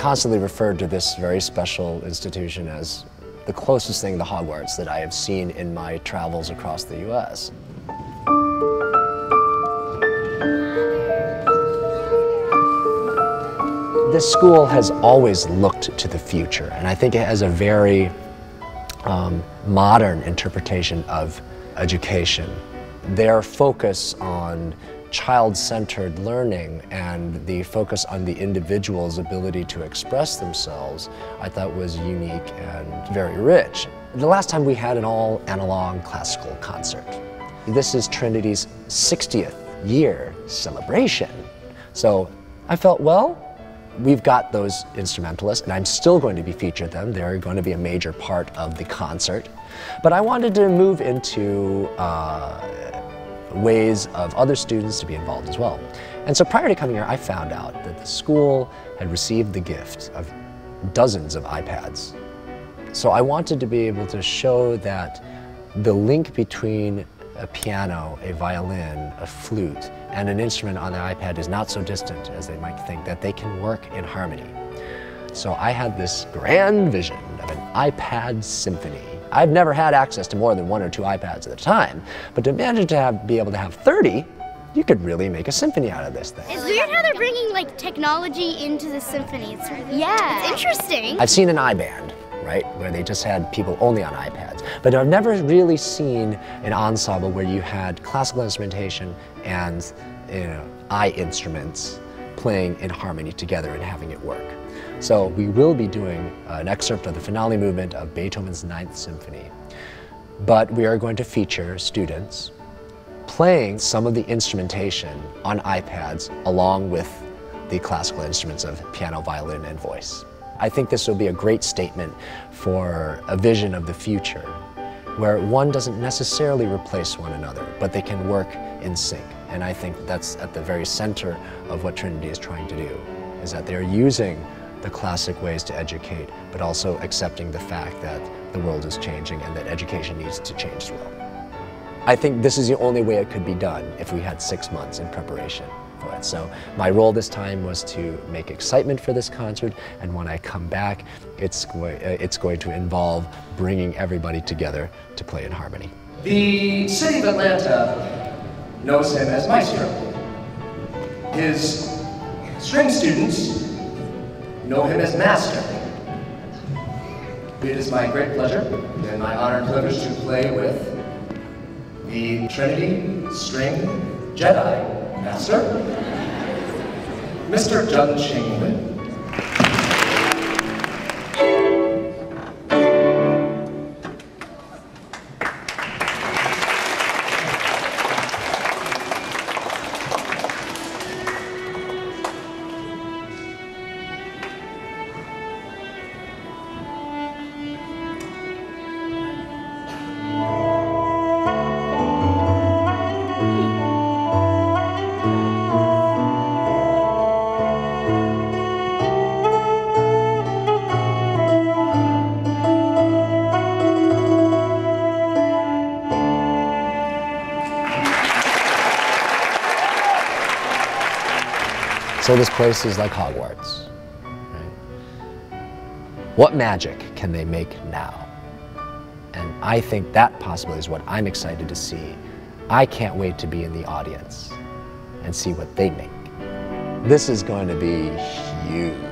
constantly referred to this very special institution as the closest thing to Hogwarts that I have seen in my travels across the U.S. This school has always looked to the future, and I think it has a very modern interpretation of education. Their focus on child-centered learning and the focus on the individual's ability to express themselves, I thought was unique and very rich. The last time we had an all-analog classical concert. This is Trinity's 60th year celebration. So I felt, well, we've got those instrumentalists, and I'm still going to be featured them. They're going to be a major part of the concert. But I wanted to move into ways of other students to be involved as well. And so prior to coming here, I found out that the school had received the gift of dozens of iPads. So I wanted to be able to show that the link between a piano, a violin, a flute, and an instrument on the iPad is not so distant as they might think, that they can work in harmony. So I had this grand vision of an iPad symphony. I've never had access to more than 1 or 2 iPads at a time, but to imagine be able to have 30, you could really make a symphony out of this thing. It's weird how they're bringing like technology into the symphony. It's interesting. I've seen an iBand, right, where they just had people only on iPads, but I've never really seen an ensemble where you had classical instrumentation and eye instruments playing in harmony together and having it work. So we will be doing an excerpt of the finale movement of Beethoven's 9th Symphony, but we are going to feature students playing some of the instrumentation on iPads along with the classical instruments of piano, violin, and voice. I think this will be a great statement for a vision of the future where one doesn't necessarily replace one another, but they can work in sync. And I think that's at the very center of what Trinity is trying to do, is that they're using the classic ways to educate, but also accepting the fact that the world is changing and that education needs to change as well. I think this is the only way it could be done if we had 6 months in preparation for it. So my role this time was to make excitement for this concert, and when I come back, it's going to involve bringing everybody together to play in harmony. The city of Atlanta knows him as Maestro. His string students know him as Master. It is my great pleasure and my honor and privilege to play with the Trinity String Jedi Master, Mr. Jun Ching Lin. So this place is like Hogwarts, right? What magic can they make now? And I think that possibly is what I'm excited to see. I can't wait to be in the audience and see what they make. This is going to be huge.